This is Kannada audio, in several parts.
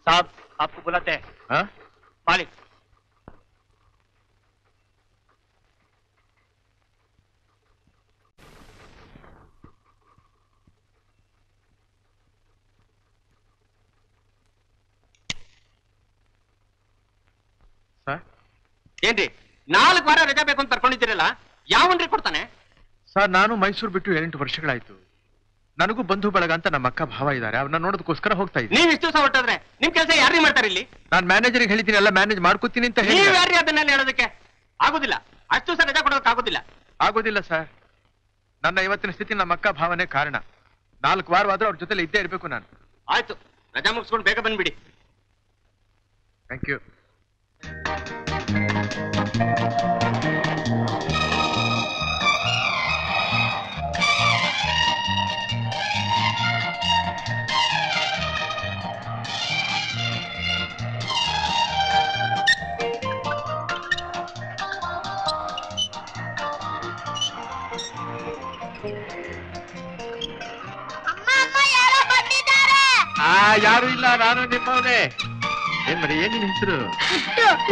साहब आपको बुलाते हैं। हाँ मालिक। ಸರ್ ಏನ್ರಿ 4 ವಾರ ರಜಾ ಬೇಕು ಅಂತ ಕರ್ಕೊಂಡಿದ್ದೀರಲ್ಲ, ಯಾವನ್ರಿ ಕೊಡ್ತಾನೆ? ಸರ್ ನಾನು ಮೈಸೂರು ಬಿಟ್ಟು 8 ವರ್ಷಗಳಾಯ್ತು. ನನಗೂ ಬಂಧು ಬಳಗ ಅಂತ ನಮ್ಮ ಅಕ್ಕ ಭಾವ ಇದ್ದಾರೆ, ಅವ್ರನ್ನ ನೋಡೋದಕ್ಕೋಸ್ಕರ ಹೋಗ್ತಾ ಇದ್ದೀನಿ. ನೀವ್ ಇಷ್ಟು ದಿವಸ ಹೊರಟಾದ್ರೆ ನಿಮ್ ಕೆಲಸ ಯಾರೇ ಮಾಡ್ತಾರೆ ಇಲ್ಲಿ? ನಾನು ಮ್ಯಾನೇಜರ್ಗೆ ಹೇಳಿದ್ದೀನಿ, ಎಲ್ಲ ಮ್ಯಾನೇಜ್ ಮಾಡ್ಕೋತೀನಿ ಅಂತ ಹೇಳಿ. ನೀವ್ ಯಾರೇ ಅದನ್ನೆಲ್ಲ ಹೇಳೋದಕ್ಕೆ? ಆಗುದಿಲ್ಲ, ಅಷ್ಟು ದಿವಸ ರಜಾ ಕೊಡೋದಕ್ಕೆ ಆಗುದಿಲ್ಲ. ಆಗೋದಿಲ್ಲ ಸರ್, ನನ್ನ ಇವತ್ತಿನ ಸ್ಥಿತಿ ನಮ್ಮ ಅಕ್ಕ ಭಾವನೆ ಕಾರಣ. 4 ವಾರವಾದ್ರೂ ಅವ್ರ ಜೊತೆಲಿ ಇದ್ದೇ ಇರ್ಬೇಕು ನಾನು. ಆಯ್ತು, ರಜಾ ಮುಗಿಸ್ಕೊಂಡು ಬೇಗ ಬಂದ್ಬಿಡಿ. Thank you. ಯಾರು ಇಲ್ಲ, ನಾನು ನಿಮ್ಮವನೇ. ಏನ್ ಮಾಡಿ, ಏನ್ ನಿನ್ ಹೆಸರು?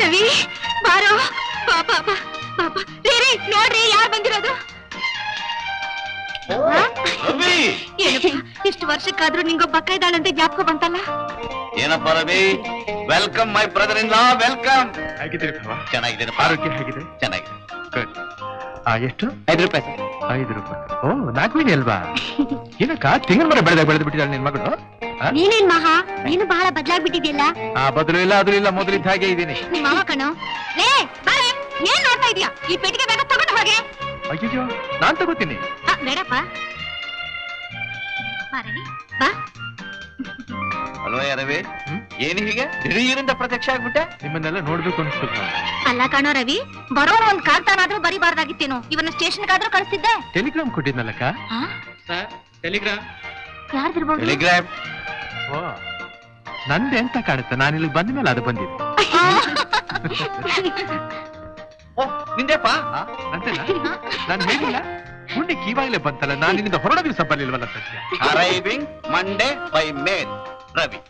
ರವಿ ಬಾರೋ. ಪಾಪಾ ಪಾಪ ನೋಡ್ರಿ ಯಾರು ಬಂದಿರೋದು. ಇಷ್ಟು ವರ್ಷಕ್ಕಾದ್ರೂ ನಿಂಗೊಬ್ಬ ಅಕ್ಕ ಇದ್ದಾಳಂತೆ ಜ್ಞಾಪಕ ಬಂತಲ್ಲ. ಏನಪ್ಪ Ravi, welcome my brother in law, welcome. ಹೇಗಿದ್ದೀರಿ ಭಾವ? ಚೆನ್ನಾಗಿದ್ದೀನಿ. ಆರೋಗ್ಯ ಹೇಗಿದೆ? ಚೆನ್ನಾಗಿದೆ. ಎಷ್ಟು? 5 ರೂಪಾಯಿ. 5 ರೂಪಾಯಿ? ಓ, 4 ಮೀನಿ ಅಲ್ವಾ? ಏನಕ್ಕ ತಿಂಗಳ ಮರ ಬೆಳೆದು ಬಿಟ್ಟಿದ್ದಾಳೆ ನಿನ್ ಮಗಳು? ನೀನೇನ್ ಮಹಾ, ನೀನು ಬಹಳ ಬದಲಾಗ್ಬಿಟ್ಟಿದ್ಯಲ್ಲ. ಬದಲು ಇಲ್ಲ, ಅದು ಇಲ್ಲ, ಮೊದಲಿದ್ದ ಹಾಗೆ ಇದ್ದೀನಿ. ನಿಮ್ಮ ಮಾವ ಕಣೋ. ಏನ್ ನೋಡ್ತಾ ಇದೀಯಾ? ಈ ಪೆಟ್ಟಿಗೆ ಬೇಗ ತಗೊಂಡು ಹೋಗೆ. ಅಯ್ಯೋ, ನಾನ್ ತಗೋತೀನಿ. ಬೇಡಪ್ಪ, ಬಾ ರವಿ ಬಾ. ಅಲ್ವಾ ರವಿ, ಏನು ಹೀಗೆ ದಿಢೀರಿಂದ ಪ್ರತ್ಯಕ್ಷ ಆಗ್ಬಿಟ್ಟೆ? ನಿಮ್ಮನ್ನೆಲ್ಲ ನೋಡ್ಬೇಕು ಅನ್ಸುತ್ತ. ಅಲ್ಲ ಕಣೋ ರವಿ, ಬರೋ ಒಂದ್ ಕಾರ್ತಾನಾದ್ರೂ ಬರಿಬಾರ್ದಾಗಿತ್ತೇನು? ಇವನ್ನ ಸ್ಟೇಷನ್ಗಾದ್ರೂ ಕಳಿಸ್ತಿದ್ದೆ. ಟೆಲಿಗ್ರಾಮ್ ಕೊಟ್ಟಿದ್ನಲ್ಲಕ್ಕ? ಸರ್ ಟೆಲಿಗ್ರಾಮ್ ಯಾರ್ದಿರ್ಬೋದು? ಟೆಲಿಗ್ರಾಮ್. ಓ, ನಂದೆ ಅಂತ ಕಾಣುತ್ತೆ. ನಾನು ಇಲ್ಲಿ ಬಂದ ಮೇಲೆ ಅದು ಬಂದಿದೆ. ನಿಂದೆಪ್ಪ ಅಂತೇನಾ? ನಾನು ಹೇಳಿಲ್ಲ, ಪುಣ್ಯಕ್ಕೆ ಇವಾಗಲೇ ಬಂತಲ್ಲ. ನಾನು ಇಲ್ಲಿಂದ ಹೊರಡೋ ದಿವಸ ಬರ್ಲಿಲ್ವಲ್ಲ ಸತ್ಯ. ಅರೈವಿಂಗ್ ಮಂಡೇ ಬೈ ಮೇಲ್ ರವಿ.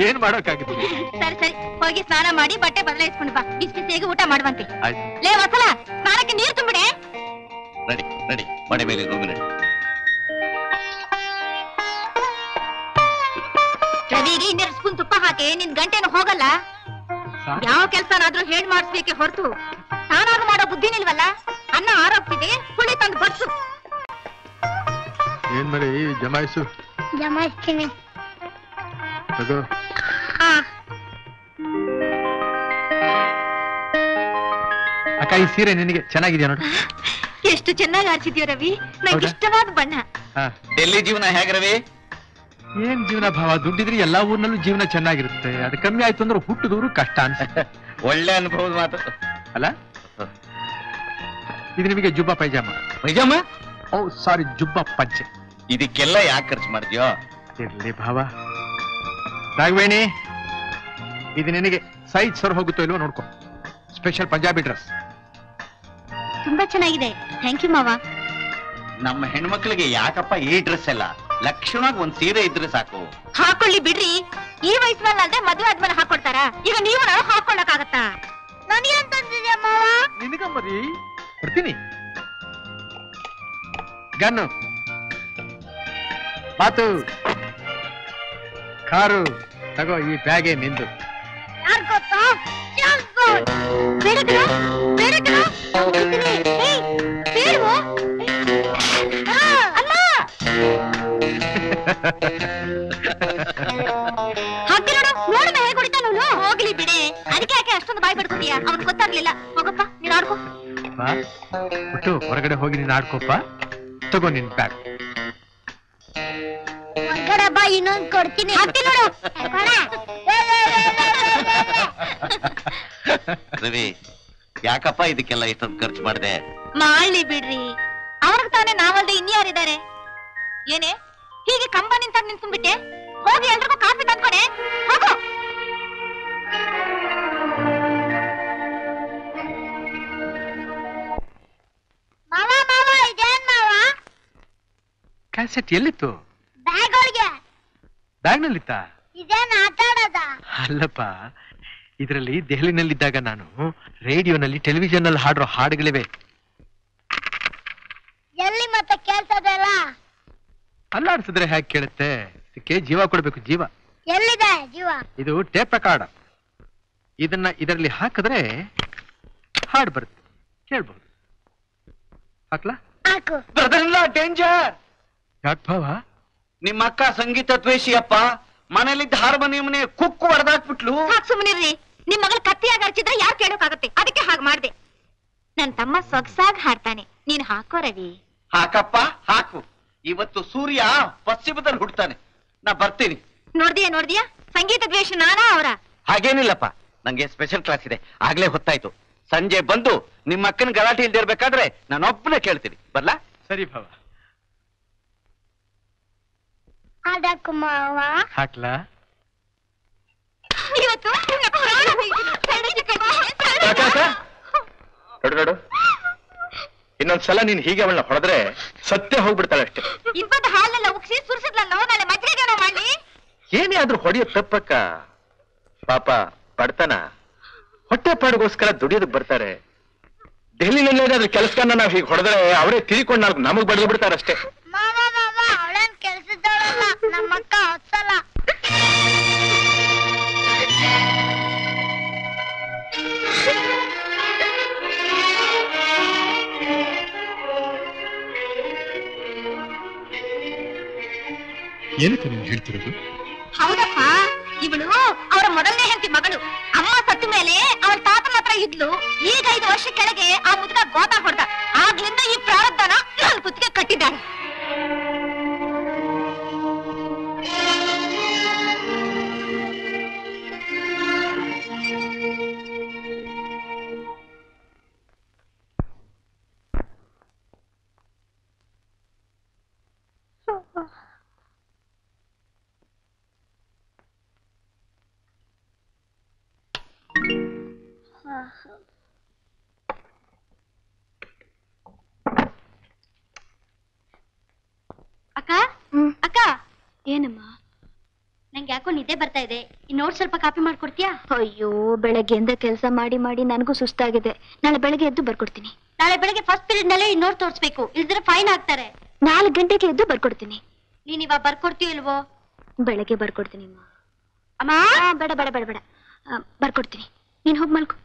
ಏನ್ ಮಾಡೋಕ್ಕಾಗುತ್ತೆ? ಸರಿ ಸರಿ, ಹೋಗಿ ಸ್ನಾನ ಮಾಡಿ ಬಟ್ಟೆ ಬದಲಾಯಿಸ್ಕೊಂಡು ಬಾ. ಬಿಸಿ ಊಟ ಮಾಡುವಂತೆ. ಆಯ್ತು. ಲೇ ವಸಲ, ಸ್ನಾನಕ್ಕೆ ನೀರು ತುಂಬಿಡೆ. ರೆಡಿ ರೆಡಿ, ಮನೆ ಮೇಲೆ ರೂಮಿನ. ರವಿಗೆ 2 ಸ್ಪೂನ್ ತುಪ್ಪ ಹಾಕಿ, ನಿನ್ ಗಂಟೆನು ಹೋಗಲ್ಲ. ಯಾವ ಕೆಲ್ಸನಾದ್ರೂ ಹೇಳ್ ಮಾಡಿಸ್ಬೇಕೆ ಹೊರತು ತಾನಾದ್ರೂ ಮಾಡೋ ಬುದ್ಧಿ ನಿಲ್ವಲ್ಲ. ಅನ್ನ ಆರೋಗ್ತಿದೆ, ಹುಳಿ ತಂದು ಬಡ್ಸು. ಏನ್ ಮರಿ ಜಮಾಯಿಸು. ಜಮಾಯಿಸ್ತೀನಿ. ತಗೋ. ಅಕ್ಕ, ಈ ಸೀರೆ ನಿನಗೆ ಚೆನ್ನಾಗಿದೆಯಾ ನೋಡು. ಎಷ್ಟು ಚೆನ್ನಾಗಿ ಆರಿಸಿದ್ಯೋ ರವಿ, ನಂಗೆ ಇಷ್ಟವಾದ ಬಣ್ಣ. ಡೆಲ್ಲಿ ಜೀವನ ಹೇಗೆ ರವಿ? ಏನ್ ಜೀವನ ಭಾವ, ದುಡ್ಡಿದ್ರೆ ಎಲ್ಲಾ ಊರ್ನಲ್ಲೂ ಜೀವನ ಚೆನ್ನಾಗಿರುತ್ತೆ. ಅದು ಕಮ್ಮಿ ಆಯ್ತು ಅಂದ್ರೆ ಹುಟ್ಟುದೂರು ಕಷ್ಟ ಅನ್ಸುತ್ತೆ. ಒಳ್ಳೆ ಅನುಭವದ ಮಾತು ಅಲ್ಲ? ಇದು ನಿಮಗೆ ಜುಬ್ಬಾ ಪೈಜಾಮ. ಪೈಜಾಮ? ಓ ಸಾರಿ, ಜುಬ್ಬಾ ಪಂಚೆ. ಇದಕ್ಕೆಲ್ಲ ಯಾಕೆ ಖರ್ಚು ಮಾಡಿದ್ಯೋ? ಇರ್ಲಿ ಭಾವ. ರಾಘವೇಣಿ, ಇದು ನಿನಗೆ ಸೈಜ್ ಸರ್ ಹೋಗುತ್ತೋ ಇಲ್ವೋ ನೋಡ್ಕೊ. Special Punjabi dress. ತುಂಬಾ ಚೆನ್ನಾಗಿದೆ. ಥ್ಯಾಂಕ್ ಯು ಮಾವ. ನಮ್ಮ ಹೆಣ್ಮಕ್ಳಿಗೆ ಯಾಕಪ್ಪ ಈ ಡ್ರೆಸ್ ಎಲ್ಲ? ಲಕ್ಷಣವಾಗಿ ಒಂದ್ ಸೀರೆ ಇದ್ರೆ ಸಾಕು. ಹಾಕೊಳ್ಳಿ ಬಿಡ್ರಿ, ಈ ವಯಸ್ಸಿನಲ್ಲಿ ಅಲ್ಲದೆ ಮದುವೆ ಆದ್ಮೇಲೆ ಹಾಕೊಳ್ತಾರ. ಈಗ ನೀವು ನಾನು ಹಾಕೊಳ್ಳಕ್ಕಾಗತ್ತಾ? ನನಗೇನ್ ತಂದಿದ್ಯಾ ಮಾವ? ನಿನಗಮ್ಮರಿ ಕೊಡ್ತೀನಿ. ಗನ್ನು, ಮಾತು, ಕಾರು ತಗೋ. ಈ ಬ್ಯಾಗೆ ನಿಂದು. ಹೋಗ್ಲಿ ಬಿಡಿ, ಅದಕ್ಕೆ ಯಾಕೆ ಅಷ್ಟೊಂದು ಬಾಯ್ ಬಿಡ್ಕೊತೀಯ? ಅವ್ನ್ ಗೊತ್ತಾಗ್ಲಿಲ್ಲ. ಹೋಗಪ್ಪ, ನೀನ್ ಆಡ್ಕೋ. ಬಿಟ್ಟು ಹೊರಗಡೆ ಹೋಗಿ ನೀನ್ ಆಡ್ಕೋಪ್ಪ. ತಗೋ ನಿನ್ ಬ್ಯಾಗ್. ಹೊರಗಡೆ ಬಾ, ಇನ್ನೊಂದು ಕೊಡ್ತೀನಿ. ನೋಡು ರವಿ, ಯಾಕಪ್ಪ ಇದಕ್ಕೆಲ್ಲ ಇಷ್ಟೊಂದು ಖರ್ಚು ಮಾಡಿದೆ? ಮಾಡ್ಲಿ ಬಿಡ್ರಿ, ಅವ್ರಿಗೆ ತಾನೇ ನಾವಲ್ದೆ ಇನ್ಯಾರಿದ್ದಾರೆ? ಏನೇ ಹೀಗೆ ಕಂಬ ನಿಂತ ನಿಂತ್ಬಿಟ್ಟೆ? ಹೋಗಿ ಎಲ್ರಿಗೂ ಕಾಫಿ ತಂದ್ಕೊಡೆ. ಹೋಗು. ಕ್ಯಾಸೆಟ್ ಎಲ್ಲಿತ್ತು? ಬ್ಯಾಗ್ ಒಳಗೆ. ಬ್ಯಾಗ್ನಲ್ಲಿತ್ತ? ಇದೇನ್ ಆಟ ಆಡೋದ? ಅಲ್ಲಪ್ಪ, ಇದರಲ್ಲಿ ದೆಹಲಿನಲ್ಲಿದ್ದಾಗ ನಾನು ರೇಡಿಯೋನಲ್ಲಿ ಟೆಲಿವಿಷನ್ ನಲ್ಲಿ ಹಾಡೋ ಹಾಡುಗಳಿವೆ. ಎಲ್ಲಿ ಮತ್ತೆ ಕೇಳ್ತದಲ್ಲ? ಅಲ್ಲಾಡ್ಸಿದ್ರೆ ಹೇಗೆ ಕೇಳುತ್ತೆ? ಇದಕ್ಕೆ ಜೀವ ಕೊಡ್ಬೇಕು, ಜೀವ. ಎಲ್ಲಿದೆ ಜೀವ? ಇದು ಟೇಪ್ ರೆಕಾರ್ಡ್. ಇದರಲ್ಲಿ ಹಾಕಿದ್ರೆ ಹಾಡು ಬರುತ್ತೆ, ಕೇಳ್ಬಹುದು. ಹಾಕ್ಲಾ? ಹಾಕು. ಬ್ರದರ್ ಇಲ್ಲ, ಡೇಂಜರ್. ಯಾಕೆ ಭಾವ? ನಿಮ್ಮ ಅಕ್ಕ ಸಂಗೀತ ದ್ವೇಷಿ ಅಪ್ಪ. ಮನೇಲಿದ್ದ ಹಾರ್ಮೋನಿಯಂನೇ ಕುಕ್ಕು ಹೊಡೆದಾಕ್ಬಿಟ್ಲು. ಸುಮ್ಮನಿರ್ರಿ. ನಿಮ್ ಮಗಳು ಕತ್ತಿಯಾಗಿ ಹರ್ಚಿದ್ರೆ ಯಾರು ಕೇಳೋಕಾಗತ್ತೆ? ಅದಕ್ಕೆ ಹಾಗೆ ಮಾಡ್ದೆ. ನನ್ ತಮ್ಮ ಸೊಗಸಾಗಿ ಹಾಡ್ತಾನೆ, ನೀನ್ ಹಾಕೋ ರವಿ. ಹಾಕಪ್ಪ ಹಾಕು. ಇವತ್ತು ಸೂರ್ಯ ಪಶ್ಚಿಮದಲ್ಲಿ ಹುಡ್ತಾನೆ. ನಾ ಬರ್ತೀನಿ. ನೋಡ್ದಿಯಾ ಸಂಗೀತ ದ್ವೇಷ ನಾನಾ ಅವರ? ಹಾಗೇನಿಲ್ಲಪ್ಪ, ನಂಗೆ ಸ್ಪೆಷಲ್ ಕ್ಲಾಸ್ ಇದೆ. ಆಗ್ಲೇ ಹೊತ್ತಾಯ್ತು. ಸಂಜೆ ಬಂದು ನಿಮ್ಮ ಅಕ್ಕನ ಗಲಾಟೆ ಇಲ್ದೇ ಇರ್ಬೇಕಾದ್ರೆ ನಾನೊಬ್ಬನೇ ಕೇಳ್ತೀನಿ. ಬರ್ಲಾ? ಸರಿ ಭಾವ. ಹಾಡಕ್ಕು ಮಾವ. ಹಾಕ್ಲಾ? ಇವತ್ತು ನೋಡು, ಇನ್ನೊಂದ್ಸಲ ನೀನ್ ಹೀಗೆ ಅವಳನ್ನ ಹೊಡೆದ್ರೆ ಸತ್ಯ ಹೋಗ್ಬಿಡ್ತಾಳೆ ಅಷ್ಟೇ. ಇಬ್ಬದ ಹಾಲೆಲ್ಲ ಉಗ್ಸಿ ಸುರಿಸಿದ್ಲಲ್ಲೋ, ನಾಳೆ ಮಜ್ಜಿಗೆನ ಮಾಡ್ಲಿ. ಏನೇ ಆದ್ರೂ ಹೊಡೆಯೋ ತಪ್ಪಕ್ಕ. ಪಾಪ ಬಡತನ, ಹೊಟ್ಟೆ ಪಾಡಿಗೋಸ್ಕರ ದುಡಿಯೋದಕ್ ಬರ್ತಾರೆ. ಡೆಲ್ಲಿನಲ್ಲಿ ಕೆಲಸನ ನಾವ್ ಹೀಗೆ ಹೊಡೆದ್ರೆ ಅವರೇ ತಿರ್ಕೊಂಡು ನಮಗ್ ಬಡ್ದು ಬಿಡ್ತಾರಷ್ಟೇ. ಮಾವ ಅವಳೇನ್ ಕೆಲ್ಸದವಳಲ್ಲ, ನಮ್ಮಕ್ಕ ಹೊತ್ಸಲ್ಲ. ಏನಕ್ಕೆ ನೀನು ಹೇಳ್ತಿರೋದು? ಹೌದಪ್ಪ, ಇವಳು ಅವರ ಮೊದಲನೇ ಹೆಂಡತಿ ಮಗಳು. ಅಮ್ಮ ಸತ್ತ ಮೇಲೆ ಅವಳ ತಾತನ ಹತ್ರ ಇದ್ಲು. ಈಗ 5 ವರ್ಷ ಕೆಳಗೆ ಆ ಮುದುಕ ಗೋತ ಹೊಡೆದ. ಆಗ್ಲಿಂದ ಈ ಪ್ರಾರಬ್ಧನ ನನ್ನ ಕುತ್ತಿಗೆ ಕಟ್ಟಿದ್ದಾರೆ. ಅಕ್ಕ ಅಕ್ಕ, ಏನಮ್ಮ? ನಂಗೆ ಯಾಕೋ ನಿದ್ದೆ ಬರ್ತಾ ಇದೆ. ಈ ನೋಟ್ ಸ್ವಲ್ಪ ಕಾಪಿ ಮಾಡ್ಕೊಡ್ತೀಯಾ? ಅಯ್ಯೋ, ಬೆಳಗ್ಗೆಯಿಂದ ಕೆಲಸ ಮಾಡಿ ಮಾಡಿ ನನಗೂ ಸುಸ್ತಾಗಿದೆ. ನಾಳೆ ಬೆಳಗ್ಗೆ ಎದ್ದು ಬರ್ಕೊಡ್ತೀನಿ. ನಾಳೆ ಬೆಳಗ್ಗೆ ಫಸ್ಟ್ ಪೀರಿಯಡ್ ನಲ್ಲೇ ಈ ನೋಟ್ ತೋರಿಸ್ಬೇಕು, ಇಲ್ದಿದ್ರೆ ಫೈನ್ ಹಾಕ್ತಾರೆ. 4 ಗಂಟೆಗೆ ಎದ್ದು ಬರ್ಕೊಡ್ತೀನಿ. ನೀನ್ ಇವಾಗ ಬರ್ಕೊಡ್ತೀಯ ಇಲ್ವೋ? ಬೆಳಗ್ಗೆ ಬರ್ಕೊಡ್ತೀನಿ ಅಮ್ಮ. ಬೇಡ ಬೇಡ ಬೇಡ ಬೇಡ, ಬರ್ಕೊಡ್ತೀನಿ. ನೀನ್ ಹೋಗಿ ಮಲ್ಕೊ.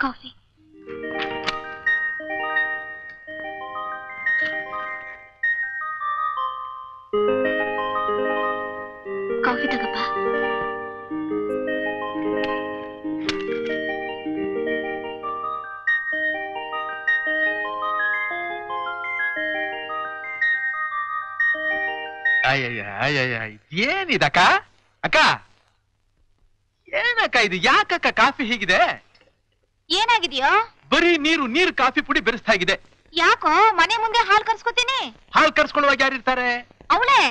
ಕಾಫಿ. ಕಾಫಿ ತಗಪ್ಪ. ಏನಿದಕ್ಕ? ಅಕ್ಕ ಏನಕ್ಕ ಇದು? ಯಾಕಕ್ಕ ಕಾಫಿ ಹೀಗಿದೆ? ಏನಾಗಿದೆಯೋ? ಬರೀ ನೀರು ಕಾಫಿ ಪುಡಿ ಬೆರೆಸ್ತಾ ಇದೆ. ಯಾಕೋ ಮನೆ ಮುಂದೆ ಹಾಲು ಕರ್ಸ್ಕೊತೀನಿ. ಹಾಲು ಕರ್ಸ್ಕೊಳ್ಳುವಾಗ ಯಾರಿರ್ತಾರೆ? ಅವಳೇ.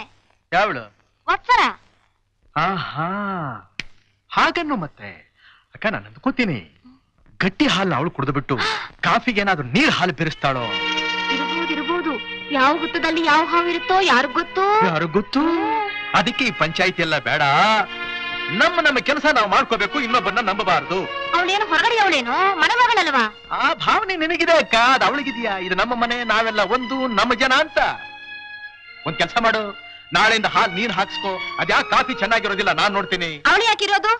ಯಾವಳು? ವತ್ಸರ. ಆಹಾ, ಹಾಗನ್ನು ಮತ್ತೆ ಅಕ್ಕ ನಾನು ಅಂದ್ಕೋತೀನಿ ಗಟ್ಟಿ ಹಾಲು ಅವಳು ಕುಡಿದು ಬಿಟ್ಟು ಕಾಫಿಗೆ ಏನಾದ್ರು ನೀರ್ ಹಾಲು ಬೆರೆಸ್ತಾಳೋ? ಇರ್ಬೋದು. ಯಾವ ಹುತ್ತದಲ್ಲಿ ಯಾವ ಹಾವಿರುತ್ತೋ ಯಾರಿಗ್ ಗೊತ್ತು? ಯಾರು ಗೊತ್ತು? ಅದಕ್ಕೆ ಈ ಪಂಚಾಯಿತಿ ಎಲ್ಲ ಬೇಡ. ನಮ್ಮ ಕೆಲಸ ನಾವು ಮಾಡ್ಕೋಬೇಕು, ಇನ್ನೊಬ್ಬರನ್ನ ನಂಬಬಾರದು. ಅವಳೇನು ಹೊರಗಡೆ ಅವಳೇನು ಮನೆ ಮಗಳಲ್ವಾ? ಆ ಭಾವನೆ ನಿನಗಿದೆ ಅಕ್ಕ, ಅದು ಅವಳಿಗಿದ್ಯಾ? ಇದು ನಮ್ಮ ಮನೆ, ನಾವೆಲ್ಲ ಒಂದು, ನಮ್ಮ ಜನ ಅಂತ. ಒಂದ್ ಕೆಲಸ ಮಾಡು, ನಾಳೆಯಿಂದ ಹಾಲು ನೀನ್ ಹಾಕ್ಸ್ಕೋ. ಅದ್ಯಾ ಕಾಫಿ ಚೆನ್ನಾಗಿರೋದಿಲ್ಲ, ನಾನ್ ನೋಡ್ತೀನಿ. ಅವಳು ಯಾಕಿರೋದು?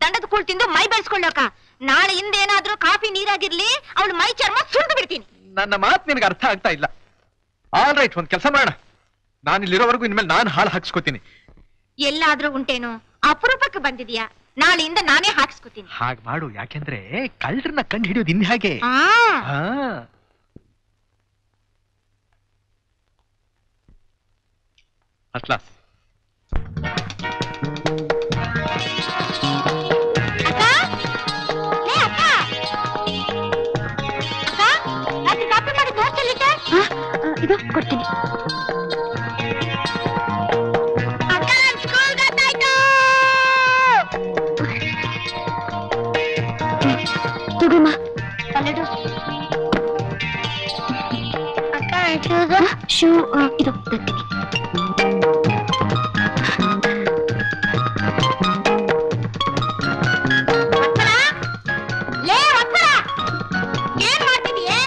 ದಂಡದ ಕೂಳ್ ತಿಂದು ಮೈ ಬೆಳೆಸ್ಕೊಳ್ಳೋಕ. ನಾಳೆ ಹಿಂದೇನಾದ್ರೂ ಕಾಫಿ ನೀರಾಗಿರ್ಲಿ, ಅವಳು ಮೈ ಚರ್ಮ ಸುರಿದು ಬಿಡ್ತೀನಿ. ನನ್ನ ಮಾತು ನಿನಗೆ ಅರ್ಥ ಆಗ್ತಾ ಇಲ್ಲ. ಆಲ್ ರೈಟ್, ಒಂದ್ ಕೆಲಸ ಮಾಡೋಣ, ನಾನು ಇಲ್ಲಿರೋವರೆಗೂ ಇನ್ಮೇಲೆ ನಾನು ಹಾಲು ಹಾಕ್ಸ್ಕೋತೀನಿ. ಎಲ್ಲಾದ್ರೂ ಉಂಟೇನು? ಅಪರೂಪಕ್ಕೆ ಬಂದಿದ್ಯಾ? ನಾಳೆಯಿಂದ ನಾನೇ ಹಾಕ್ಸ್ಕೋತೀನಿ. ಹಾಗೆ ಮಾಡು, ಯಾಕೆಂದ್ರೆ ಕಳ್ಳರನ್ನ ಕಂಡು ಹಿಡಿಯೋದು ಇನ್ ಹಾಗೆ. ಅಟ್ಲಾಸ್ ಕಾಫಿ ಮಾಡಿ ತೋರ್ಸಲಿಕ್ಕೆ ಇದು ಕೊಡ್ತೀನಿ. ತಗೋಮ್ಮ. ಶೂ ಇದು ತರ್ತೀನಿ. ಏನ್ ಮಾಡ್ತಿದೀಯೇ?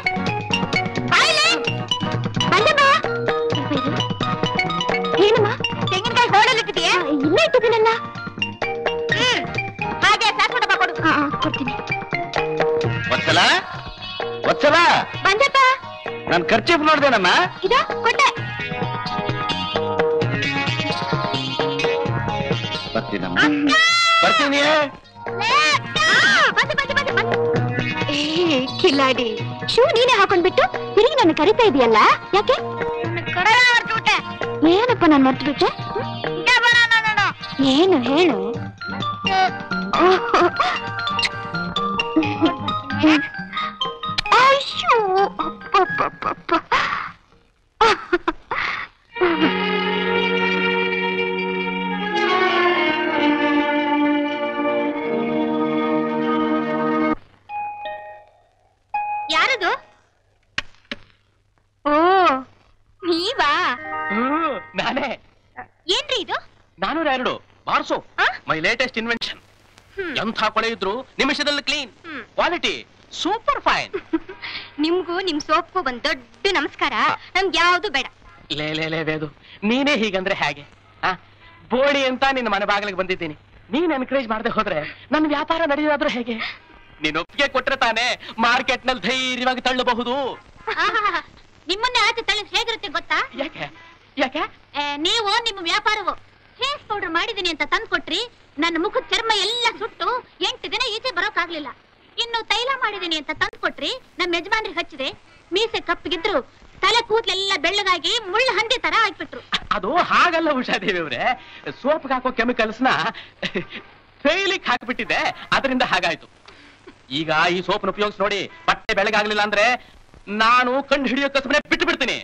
ಏನಮ್ಮ? ತೆಂಗಿನಕಾಯಿ ಹೋಳಲ್ಲಿಟ್ಟಿದೀಯೇ? ಇಲ್ಲೇ ಇಟ್ಟಿದ್ದೀನಲ್ಲ. ಹಾಗೆ ಸಾಕು ಡಬ್ಬ ಕೊಡು. ಕೊಡ್ತೀನಿ. ವತ್ಸಲ ಬಂದಪ್ಪ. ನಾನ್ ಖರ್ಚೀಫ್ ನೋಡ್ದೇನಮ್ಮ. ಇದು ಕೊಟ್ಟೆ. ಬರ್ತೀನಮ್ಮ, ಬರ್ತೀನಿ. ಕಿಲ್ಲಾಡಿ, ಶೂ ನೀನೇ ಹಾಕೊಂಡ್ಬಿಟ್ಟು ತಿರುಗಿ ನನ್ನ ಕರಿತಾ ಇದೆಯಲ್ಲ, ಯಾಕೆ? ಏನಪ್ಪ ನಾನು ಮರ್ತು ಬಿಟ್ಟೆ? ಏನು ಹೇಳು? ಅಯ್ಯೋ, ಅಪ್ಪಪ್ಪಪ್ಪ. ಯಾರದು? ಓ, ನೀವಾ? ನಾನೇ. ಏನ್ರಿ ಇದು? 402 ಮಾರ್ಸೋ, ಮೈ ಲೇಟೆಸ್ಟ್ ಇನ್ವೆನ್ಷನ್. ಎಂಥ ಕೊಳೆ ಇದ್ರು ನಿಮಿಷದಲ್ಲಿ ಕ್ಲೀನ್, ಕ್ವಾಲಿಟಿ ಸೂಪರ್ ಫೈನ್. ನಿಮ್ಗೂ ನಿಮ್ ಸೋಪ್ಗೂ ಒಂದ್ ದೊಡ್ಡ ನಮಸ್ಕಾರ. ನಮ್ಗೆ ಯಾವ್ದು ಬೇಡ. ಲೇ ವೇದು, ನೀನೇ ಹೀಗಂದ್ರೆ ಹೇಗೆ? ಬೋಳಿ ಅಂತ ನಿನ್ನ ಮನೆ ಬಾಗಿಲಿಗೆ ಬಂದಿದ್ದೀನಿ. ನೀನ್ ಎನ್ಕರೇಜ್ ಮಾಡದೆ ಹೋದ್ರೆ ನನ್ನ ವ್ಯಾಪಾರ ನಡೆಯೋದಾದ್ರೂ ಹೇಗೆ? ನೀನ್ ಒಪ್ಪಿಗೆ ಕೊಟ್ರೆ ತಾನೇ ಮಾರ್ಕೆಟ್ ನಲ್ಲಿ ಧೈರ್ಯವಾಗಿ ತಳ್ಳಬಹುದು. ನಿಮ್ಮನ್ನೇ ಆಚೆ ತಳ್ಳಿದ್ ಹೇಗಿರುತ್ತೆ ಗೊತ್ತಾ? ಯಾಕೆ ಯಾಕೆ? ನೀವು ನಿಮ್ಮ ವ್ಯಾಪಾರವು ಫೇಸ್ ಪೌಡರ್ ಮಾಡಿದೀನಿ ಅಂತ ತಂದು ಕೊಟ್ರಿ. ನನ್ನ ಮುಖದ ಚರ್ಮ ಎಲ್ಲ ಸುಟ್ಟು 8 ದಿನ ಈಚೆ ಬರೋಕಾಗ್ಲಿಲ್ಲ. ಇನ್ನು ತೈಲ ಮಾಡಿದೀನಿ ಅಂತ ತಂದು ಕೊಟ್ರಿ. ನಮ್ಮ ಯಜಮಾನ್ರಿಗೆ ಹಚ್ಚಿದೆ, ಮೀಸೆ ಕಪ್ಪಗಿದ್ರು ತಲೆ ಕೂದಲೆಲ್ಲ ಬೆಳ್ಳಗಾಗಿ ಮುಳ್ಳು ಹಂದಿ ತರ ಆಗ್ಬಿಟ್ರು. ಅದು ಹಾಗಲ್ಲ ಉಷಾದೇವಿ ಅವ್ರೆ, ಸೋಪ್ಗೆ ಹಾಕೋ ಕೆಮಿಕಲ್ಸ್ ನ ಫೇಲಿಕ್ ಹಾಕ್ಬಿಟ್ಟಿದೆ, ಅದರಿಂದ ಹಾಗಾಯ್ತು. ಈಗ ಈ ಸೋಪ್ನ ಉಪಯೋಗಿಸಿ ನೋಡಿ, ಬಟ್ಟೆ ಬೆಳಗಾಗ್ಲಿಲ್ಲ ಅಂದ್ರೆ ನಾನು ಕಂಡು ಹಿಡಿಯೋ ಕಸಬನೆ ಬಿಟ್ಟು ಬಿಡ್ತೀನಿ.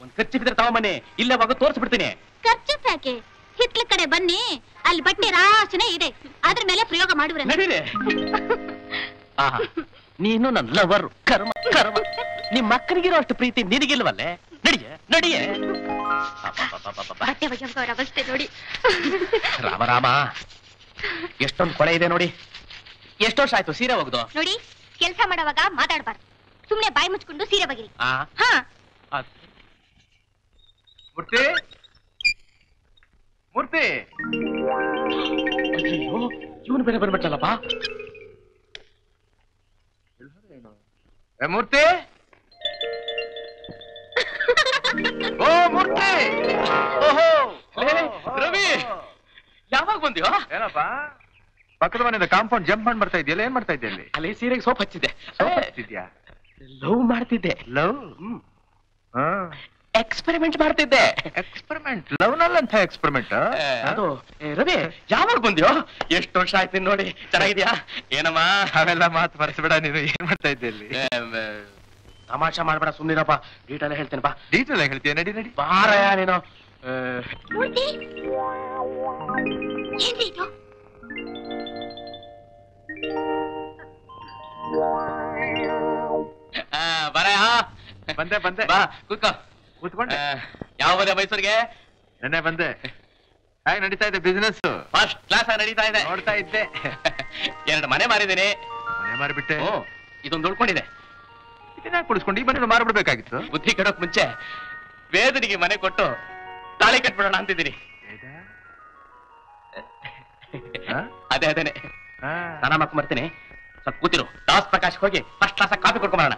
ಒಂದ್ ಖರ್ಚಿದ್ರೆ ತಗೊಂಬನ್ನಿ, ಇಲ್ಲೇ ಹೋಗ ತೋರಿಸ್ಬಿಡ್ತೀನಿ. ಖರ್ಚು ಯಾಕೆ? ಹಿತ್ಲ ಕಡೆ ಬನ್ನಿ, ಅಲ್ಲಿ ಬಟ್ಟೆ ರಾಶನೆ ಇದೆ, ಅದ್ರ ಮೇಲೆ ಪ್ರಯೋಗ ಮಾಡುವ್ರೆ. ನಡೀರಿ. ನೀನು ನನ್ನ ಲವರ್. ಕರ್ಮ ಕರ್ಮ, ನಿಮ್ ಮಕ್ಕಳಿಗಿರೋ ಅಷ್ಟು ಪ್ರೀತಿ ನಿನಗಿಲ್ವಲ್ಲೇ? ನಡಿಯೇ. ಬಟ್ಟೆ ಒಗೆಯುವವರ ಅವಸ್ಥೆ ನೋಡಿ. ರಾಮ, ಎಷ್ಟೊಂದು ಕೊಳೆ ಇದೆ ನೋಡಿ. ಎಷ್ಟು ವರ್ಷ ಆಯ್ತು ಸೀರೆ ಒಗ್ದು? ನೋಡಿ, ಕೆಲಸ ಮಾಡುವಾಗ ಮಾತಾಡ್ಬಾರ್ದು, ಸುಮ್ನೆ ಬಾಯಿ ಮುಚ್ಕೊಂಡು ಸೀರೆ ಬಗಿರಿ. ಮೂರ್ತಿ, ಮೂರ್ತಿ, ಇವನು ಬೇರೆ ಬಂದ್ಬಿಟ್ಟಲ್ಲಪ್ಪ. ಮೂರ್ತಿ ಓ ಮೂರ್ತಿ ಓಹೋ ರವಿ ಯಾವಾಗ ಬಂದ್ಯೋ? ಏನಪ್ಪ ಪಕ್ಕದ ಮನೆಯಿಂದ ಕಾಂಪೌಂಡ್ ಜಂಪ್ ಮಾಡಿ ಬರ್ತಾ ಇದೆಯಲ್ಲ, ಏನ್ ಮಾಡ್ತಾ ಇದ್ದೆ ಅಲ್ಲಿ? ಅಲ್ಲಿ ಸೀರೆಗೆ ಸೋಪ್ ಹಚ್ಚಿದ್ದೆ. ಲವ್ ಮಾಡ್ತಿದ್ದೆ. ಲವ್ ಎಕ್ಸ್ಪೆರಿಮೆಂಟ್ ಮಾಡ್ತಿದ್ದೆ. ಎಕ್ಸ್ಪೆರಿಮೆಂಟ್ ಲವ್ ನಲ್ಲಂತ ಎಕ್ಸ್ಪೆರಿಮೆಂಟ್ ಅದು ರವಿ ಯಾವಾಗ ಬಂದ್ಯೋ? ಎಷ್ಟು ವರ್ಷ ಆಯ್ತು ನೋಡಿ. ಚೆನ್ನಾಗಿದ್ಯಾ? ಏನಮ್ಮ ಅವೆಲ್ಲ ಮಾತು ಮರೆಸಬೇಡ. ನೀನು ಏನ್ ಮಾಡ್ತಾ ಇದ್ದೆ ಅಲ್ಲಿ? ತಮಾಷೆ ಮಾಡ್ಬೇಡ, ಸುಮ್ಮನಿರಪ್ಪ. ಡೀಟೇಲ್ ಹೇಳ್ತೇನೆ ಬಾ. ಡೀಟೇಲ್ ಹೇಳ್ತೀಯ? ನಡಿ ನಡಿ ಬಾರಯ್ಯ ನೀನು. ಮೂರ್ತಿ ಏನ್ರಿ ಇದು? ಬರಯ್ಯ. ಬಂದೆ ಬಂದೆ. ಬಾ ಕೂತ್ಕೋ. ಕೂತ್ಕೊಂಡೆ. ಯಾವ ಬಂದೆ ಮೈಸೂರಿಗೆ? ನೆನ್ನೆ ಬಂದೆ. ಹಾಗೆ ನಡೀತಾ ಇದೆ ಬಿಸಿನೆಸ್? ಫಸ್ಟ್ ಕ್ಲಾಸ್ ನಡೀತಾ ಇದೆ. ನೋಡ್ತಾ ಇದ್ದೆ. 2 ಮನೆ ಮಾರಿದ್ದೀನಿ. ಮನೆ ಮಾರಿಬಿಟ್ಟೆ? ಇದೊಂದು ಉಳ್ಕೊಂಡಿದೆ. ಇದನ್ನ ಕುಡಿಸ್ಕೊಂಡು ಈ ಮನೆ ಮಾರ್ಬಿಡ್ಬೇಕಾಗಿತ್ತು. ಬುದ್ಧಿ ಕೆಡೋಕ್ ಮುಂಚೆ ವೇದನಿಗೆ ಮನೆ ಕೊಟ್ಟು ತಾಳಿ ಕಟ್ಬಿಡೋಣ ಅಂತಿದ್ದೀನಿ. ಅದೇನೆ ಸ್ನಾನ ಮಾಡ್ಕೊಂಡ್ ಬರ್ತೀನಿ. ಸ್ವಲ್ಪ ಕೂತಿರು. ದಾಸ್ ಪ್ರಕಾಶ್ ಹೋಗಿ ಫಸ್ಟ್ ಕ್ಲಾಸ್ ಕಾಫಿ ಕೊಡ್ಕೊಂಬರೋಣ.